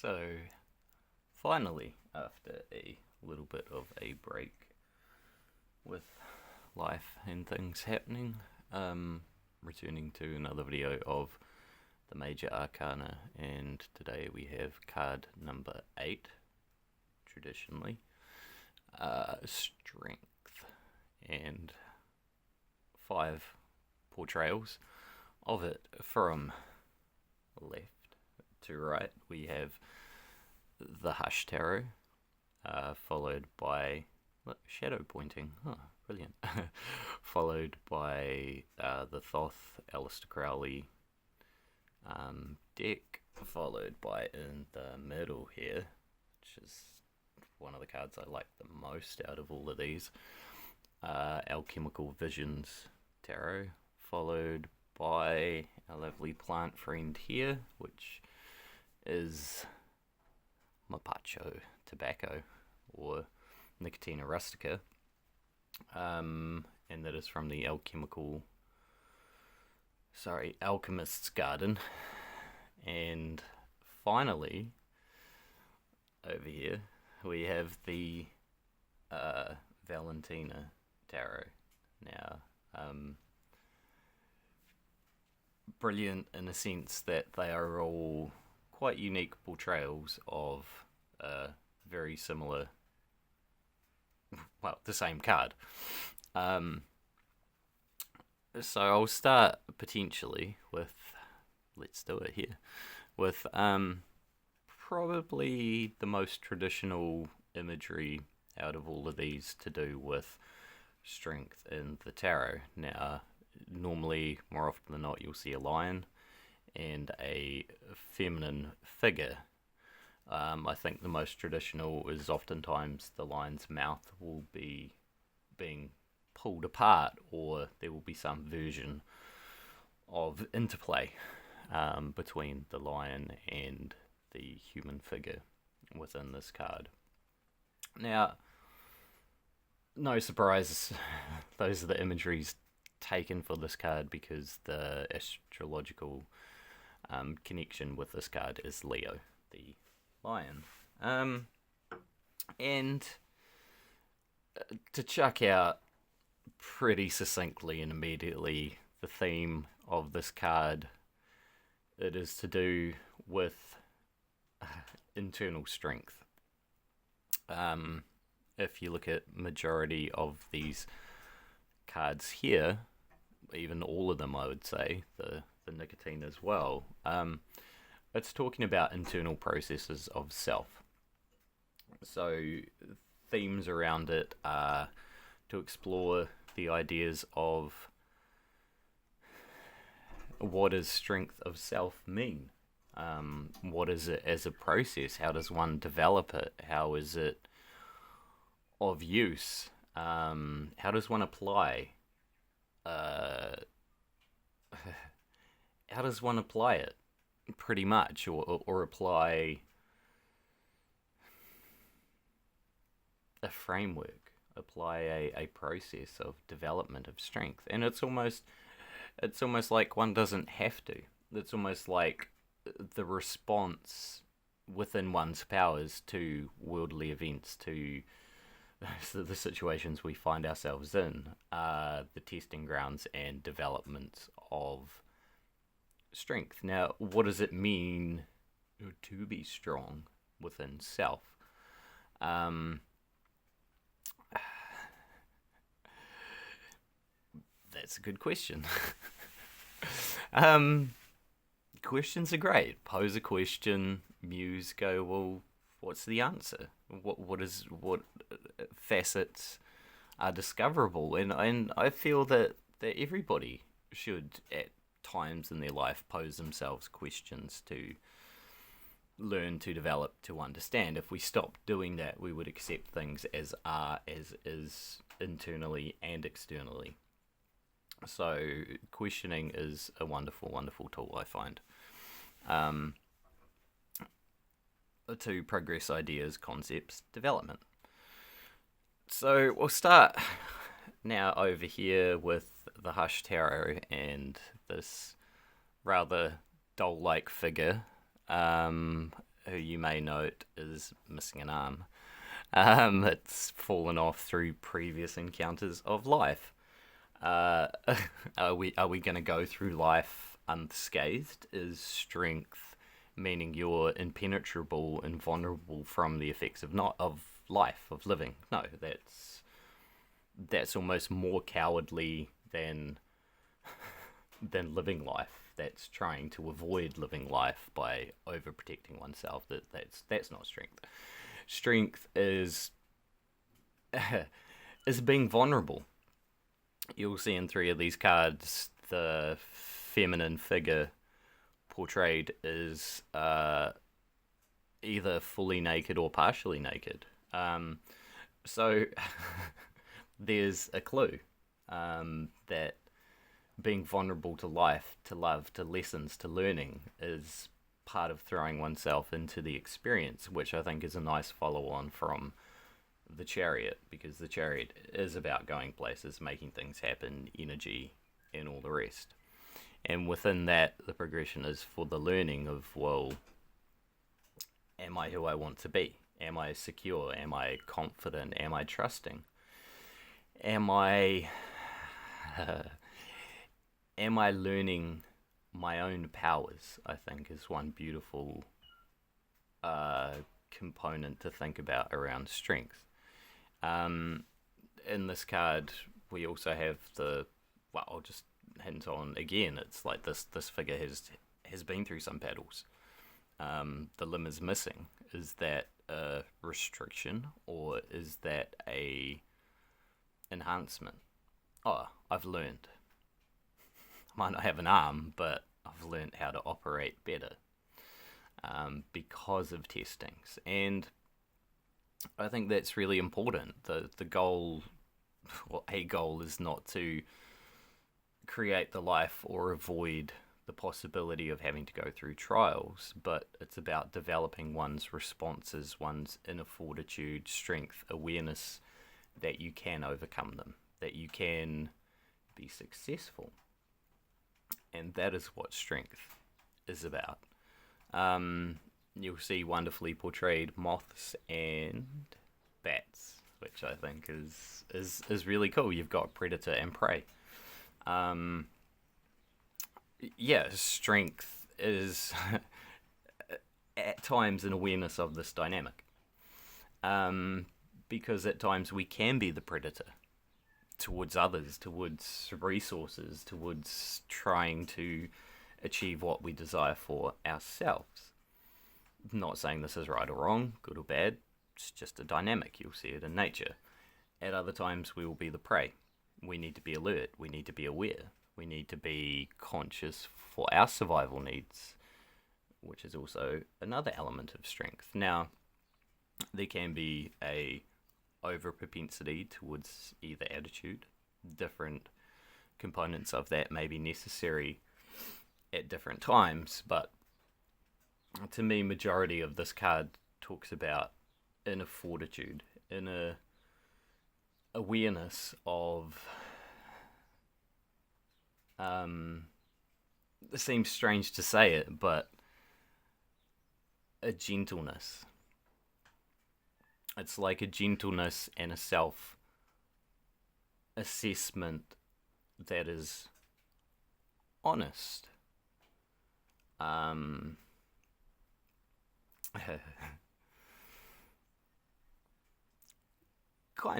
So, finally, after a little bit of a break with life and things happening, returning to another video of the Major Arcana, and today we have card number 8, traditionally, Strength, and 5 portrayals of it from left to right. We have the Hush Tarot, followed by shadow pointing. Oh, brilliant. Followed by the Thoth Aleister Crowley deck, followed by in the middle here, which is one of the cards I like the most out of all of these, Alchemical Visions Tarot, followed by a lovely plant friend here, which is Mapacho Tobacco, or Nicotina Rustica, and that is from the Alchemist's Garden. And finally, over here, we have the Valentina Tarot. Now, brilliant in a sense that they are all quite unique portrayals of very similar, the same card. So I'll start potentially with, let's do it here, with probably the most traditional imagery out of all of these to do with strength in the tarot. Now, normally, more often than not, you'll see a lion and a feminine figure. I think the most traditional is oftentimes the lion's mouth will be being pulled apart, or there will be some version of interplay between the lion and the human figure within this card. Now, no surprise, those are the imageries taken for this card because the astrological connection with this card is Leo, the lion. And to chuck out pretty succinctly and immediately the theme of this card, it is to do with internal strength. If you look at majority of these cards here, even all of them, I would say, the nicotine as well, it's talking about internal processes of self. So themes around it are to explore the ideas of what does strength of self mean? What is it as a process? How does one develop it? How is it of use? How does one apply? How does one apply it? Pretty much, or apply a framework, apply a process of development of strength. And it's almost like one doesn't have to. It's almost like the response within one's powers to worldly events, to the situations we find ourselves in, are the testing grounds and development of strength. Now, what does it mean to be strong within self? That's a good question. Questions are great. Pose a question, muse, go, well, what's the answer? What facets are discoverable? And I feel that everybody should, at times in their life, pose themselves questions to learn, to develop, to understand. If we stopped doing that, we would accept things as are, as is, internally and externally. So questioning is a wonderful, wonderful tool, I find, to progress ideas, concepts, development. So we'll start now over here with the Hush Tarot and this rather doll-like figure who you may note is missing an arm. It's fallen off through previous encounters of life. Uh, are we going to go through life unscathed? Is strength meaning you're impenetrable and vulnerable from the effects of not of life of living? No, that's almost more cowardly than living life. That's trying to avoid living life by overprotecting oneself. That's not strength. Strength is is being vulnerable. You'll see in three of these cards the feminine figure portrayed is either fully naked or partially naked. So there's a clue that being vulnerable to life, to love, to lessons, to learning is part of throwing oneself into the experience, which I think is a nice follow on from the Chariot, because the Chariot is about going places, making things happen, energy, and all the rest. And within that, the progression is for the learning of, well, am I who I want to be? Am I secure? Am I confident? Am I trusting? Am I am I learning my own powers? I think is one beautiful component to think about around strength. In this card, we also have I'll just hint on again. It's like this figure has been through some battles. The limb is missing. Is that a restriction or is that a enhancement? Oh, I've learned. I might not have an arm, but I've learned how to operate better because of testings. And I think that's really important. The goal, or a goal, is not to create the life or avoid the possibility of having to go through trials, but it's about developing one's responses, one's inner fortitude, strength, awareness that you can overcome them, that you can be successful. And that is what strength is about. You'll see wonderfully portrayed moths and bats, which I think is really cool. You've got predator and prey. Strength is at times an awareness of this dynamic. Because at times we can be the predator towards others, towards resources, towards trying to achieve what we desire for ourselves. Not saying this is right or wrong, good or bad, it's just a dynamic. You'll see it in nature. At other times we will be the prey. We need to be alert, we need to be aware, we need to be conscious for our survival needs, which is also another element of strength. Now, there can be a overpropensity towards either attitude. Different components of that may be necessary at different times, but to me, majority of this card talks about inner fortitude, inner awareness of it seems strange to say it, but a gentleness. It's like a gentleness and a self-assessment that is honest. Kind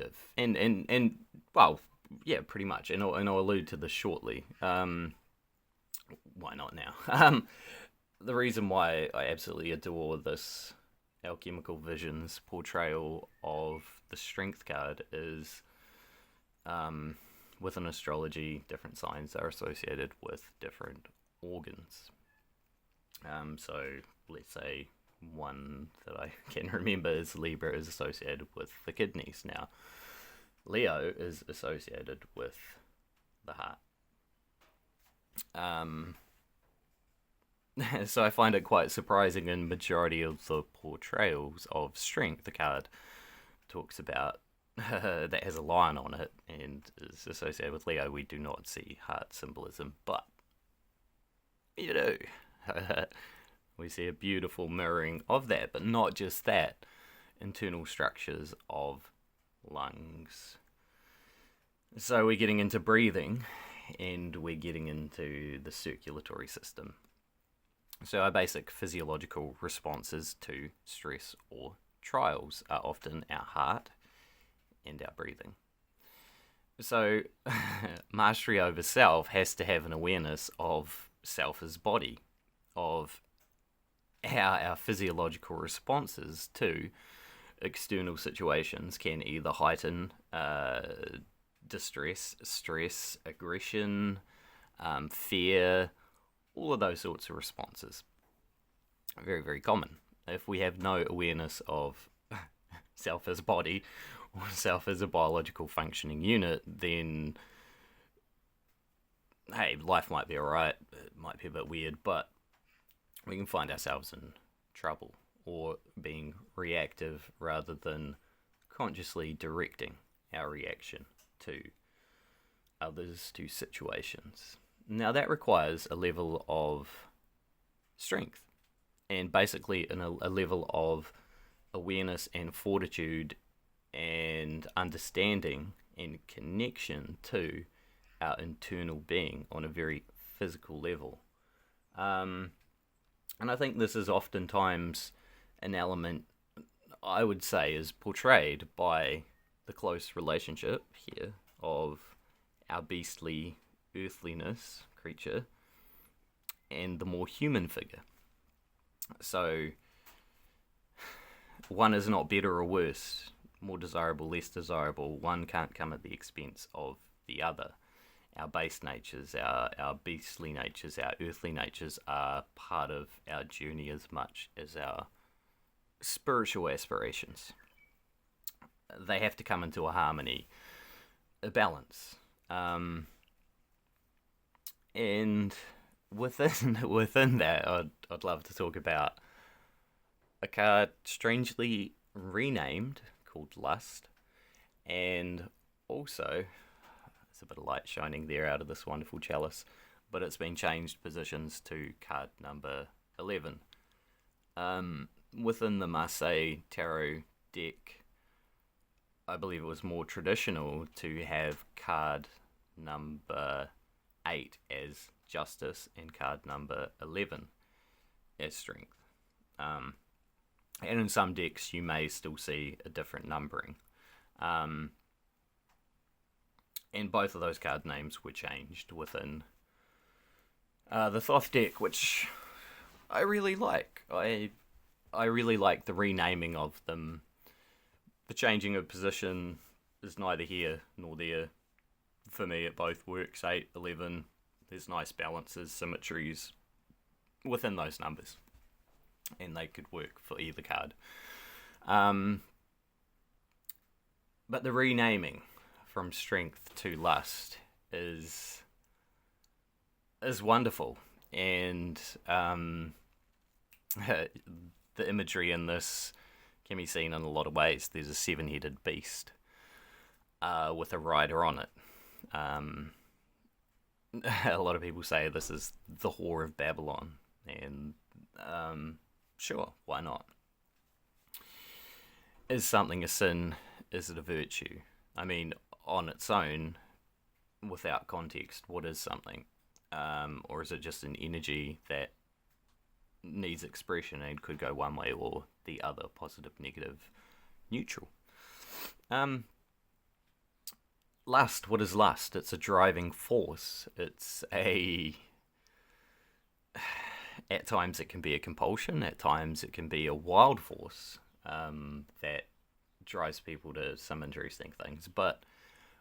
of. And well, yeah, pretty much. And I'll allude to this shortly. Why not now? The reason why I absolutely adore this Alchemical Visions portrayal of the Strength card is within astrology, different signs are associated with different organs. So let's say one that I can remember is Libra is associated with the kidneys. Now, Leo is associated with the heart. So I find it quite surprising in majority of the portrayals of strength, the card talks about that has a lion on it and is associated with Leo. We do not see heart symbolism, but you do. We see a beautiful mirroring of that, but not just that, internal structures of lungs. So we're getting into breathing, and we're getting into the circulatory system. So our basic physiological responses to stress or trials are often our heart and our breathing. So mastery over self has to have an awareness of self as body, of how our physiological responses to external situations can either heighten distress, stress, aggression, fear, all of those sorts of responses. Very, very common. If we have no awareness of self as body or self as a biological functioning unit, then hey, life might be alright, it might be a bit weird, but we can find ourselves in trouble or being reactive rather than consciously directing our reaction to others, to situations. Now that requires a level of strength and basically a level of awareness and fortitude and understanding and connection to our internal being on a very physical level. And I think this is oftentimes an element, I would say, is portrayed by the close relationship here of our beastly earthliness creature and the more human figure. So one is not better or worse, more desirable, less desirable. One can't come at the expense of the other. Our base natures, our beastly natures, our earthly natures are part of our journey as much as our spiritual aspirations. They have to come into a harmony, a balance. And within that, I'd love to talk about a card strangely renamed called Lust, and also there's a bit of light shining there out of this wonderful chalice, but it's been changed positions to card number 11. Within the Marseille Tarot deck, I believe it was more traditional to have card number 8 as justice and card number 11 as strength. And in some decks you may still see a different numbering. And both of those card names were changed within the Thoth deck, which I really like. I really like the renaming of them. The changing of position is neither here nor there. For me, it both works. 8, 11, there's nice balances, symmetries within those numbers. And they could work for either card. But the renaming from strength to lust is wonderful. And the imagery in this can be seen in a lot of ways. There's a 7-headed beast with a rider on it. A lot of people say this is the whore of Babylon, and sure, why not? Is something a sin? Is it a virtue? I mean, on its own, without context, what is something? Or is it just an energy that needs expression and could go one way or the other, positive, negative, neutral? Lust, what is lust? It's a driving force. It's at times it can be a compulsion, at times it can be a wild force that drives people to some interesting things. But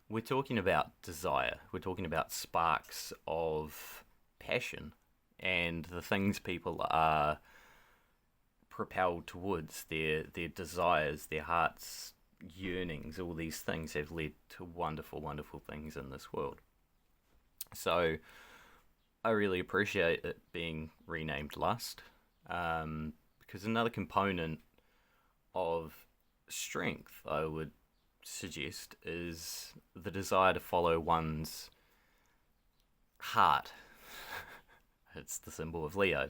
we're talking about desire, we're talking about sparks of passion and the things people are propelled towards, their desires, their hearts' yearnings. All these things have led to wonderful, wonderful things in this world. So I really appreciate it being renamed Lust, because another component of strength, I would suggest, is the desire to follow one's heart. It's the symbol of Leo.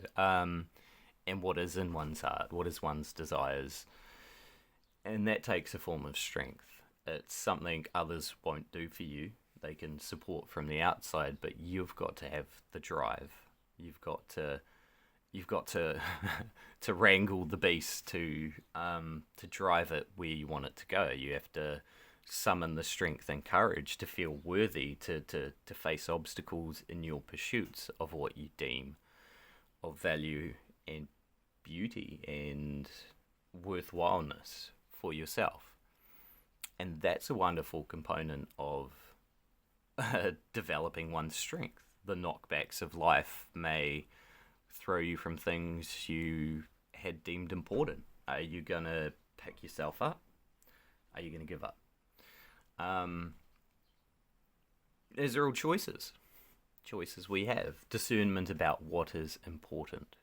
and what is in one's heart, what is one's desires. And that takes a form of strength. It's something others won't do for you. They can support from the outside, but you've got to have the drive. You've got to to wrangle the beast to drive it where you want it to go. You have to summon the strength and courage to feel worthy to face obstacles in your pursuits of what you deem of value and beauty and worthwhileness for yourself. And that's a wonderful component of developing one's strength. The knockbacks of life may throw you from things you had deemed important. Are you going to pick yourself up? Are you going to give up? These are all choices. Choices we have. Discernment about what is important.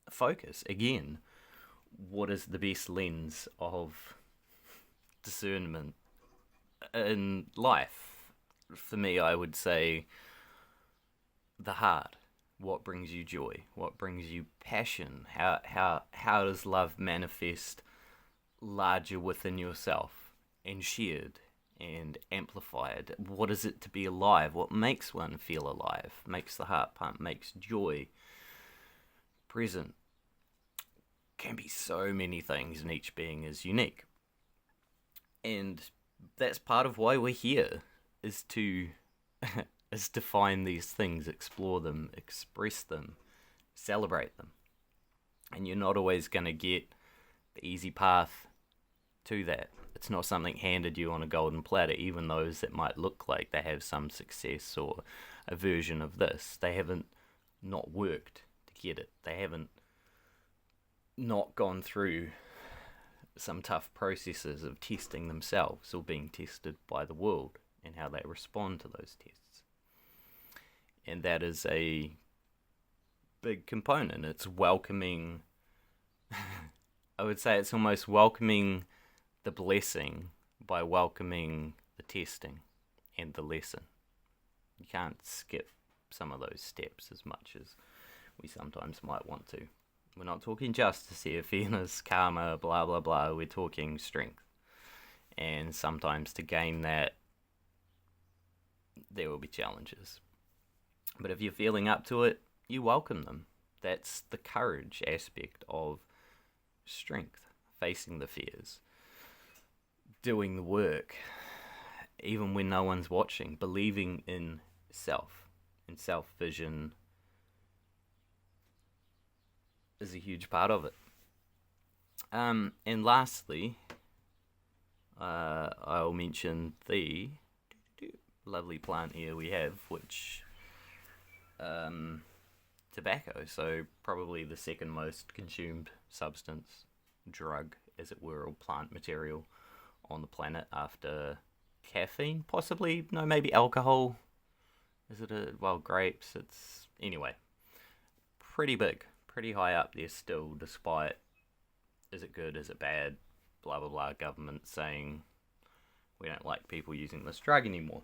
Focus. Again, what is the best lens of discernment in life? For me, I would say the heart. What brings you joy? What brings you passion? How does love manifest larger within yourself and shared and amplified? What is it to be alive? What makes one feel alive? Makes the heart pump, makes joy present. Can be so many things, and each being is unique. And that's part of why we're here, is to is to find these things, explore them, express them, celebrate them. And you're not always going to get the easy path to that. It's not something handed you on a golden platter. Even those that might look like they have some success or a version of this, they haven't not worked to get it. They haven't not gone through some tough processes of testing themselves or being tested by the world and how they respond to those tests. And that is a big component. It's welcoming, I would say it's almost welcoming the blessing by welcoming the testing and the lesson. You can't skip some of those steps as much as we sometimes might want to. We're not talking justice here, fairness, karma, blah, blah, blah. We're talking strength. And sometimes to gain that, there will be challenges. But if you're feeling up to it, you welcome them. That's the courage aspect of strength, facing the fears, doing the work, even when no one's watching, believing in self, and self-vision is a huge part of it. And lastly, I'll mention the lovely plant here we have, which tobacco. So probably the second most consumed substance, drug, as it were, or plant material on the planet after caffeine, possibly. No, maybe alcohol. Is it grapes? It's, anyway, pretty big. Pretty high up there still, despite, is it good, is it bad, blah, blah, blah, government saying we don't like people using this drug anymore.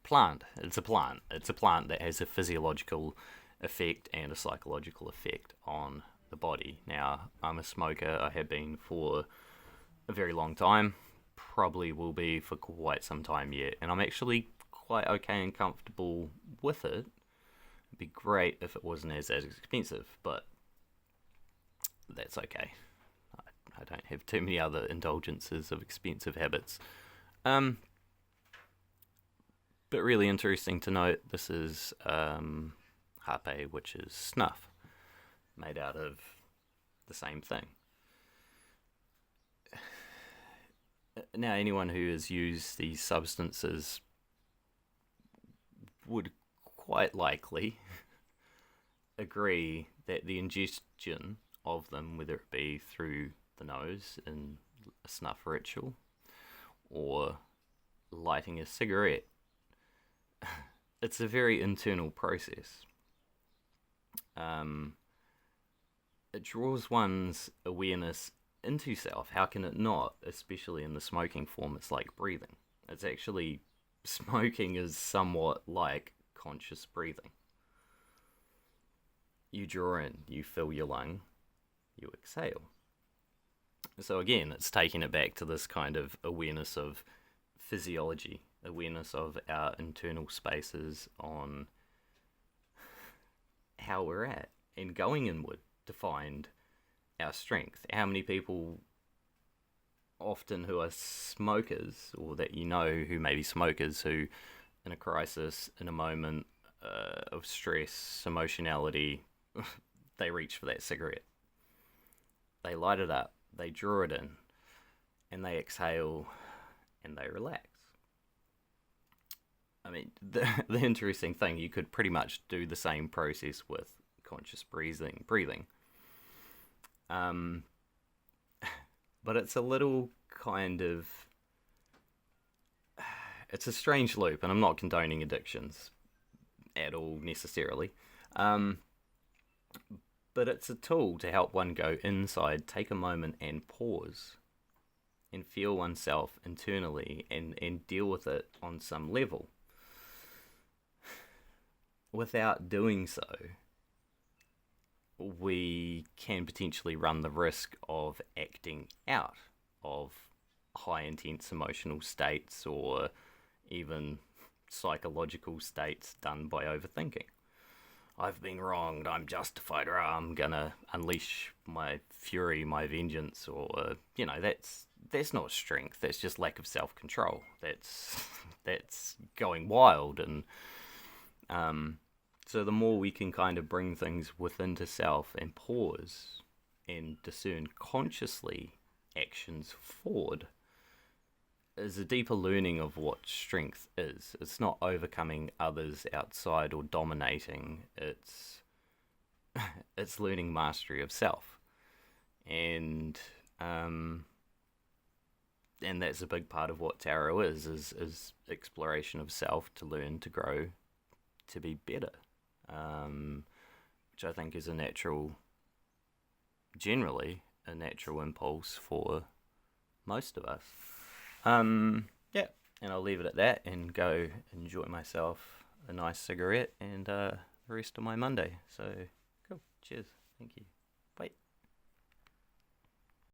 Plant. It's a plant. It's a plant that has a physiological effect and a psychological effect on the body. Now, I'm a smoker. I have been for a very long time. Probably will be for quite some time yet. And I'm actually quite okay and comfortable with it. It'd be great if it wasn't as expensive, but that's okay. I don't have too many other indulgences of expensive habits. But really interesting to note, this is hape, which is snuff, made out of the same thing. Now, anyone who has used these substances would quite likely agree that the ingestion of them, whether it be through the nose in a snuff ritual or lighting a cigarette, it's a very internal process. It draws one's awareness into self. How can it not? Especially in the smoking form, it's like breathing. It's actually, smoking is somewhat like conscious breathing. You draw in, you fill your lung, you exhale. So again, it's taking it back to this kind of awareness of physiology, awareness of our internal spaces on how we're at, and going inward to find our strength. How many people often who are smokers, or that you know who may be smokers, who in a crisis, in a moment of stress, emotionality, they reach for that cigarette. They light it up, they draw it in, and they exhale, and they relax. I mean, the interesting thing, you could pretty much do the same process with conscious breathing. But it's a little kind of, it's a strange loop, and I'm not condoning addictions at all necessarily. But it's a tool to help one go inside, take a moment and pause and feel oneself internally and deal with it on some level. Without doing so, we can potentially run the risk of acting out of high intense emotional states or even psychological states done by overthinking. I've been wronged, I'm justified, or I'm gonna unleash my fury, my vengeance, or that's not strength. That's just lack of self-control. That's going wild. And so the more we can kind of bring things within to self and pause and discern consciously actions forward, is a deeper learning of what strength is. It's not overcoming others outside or dominating. It's learning mastery of self, and that's a big part of what tarot is exploration of self to learn, to grow, to be better, which I think is generally a natural impulse for most of us. Yeah, and I'll leave it at that and go enjoy myself a nice cigarette and the rest of my Monday. So, cool. Cheers. Thank you.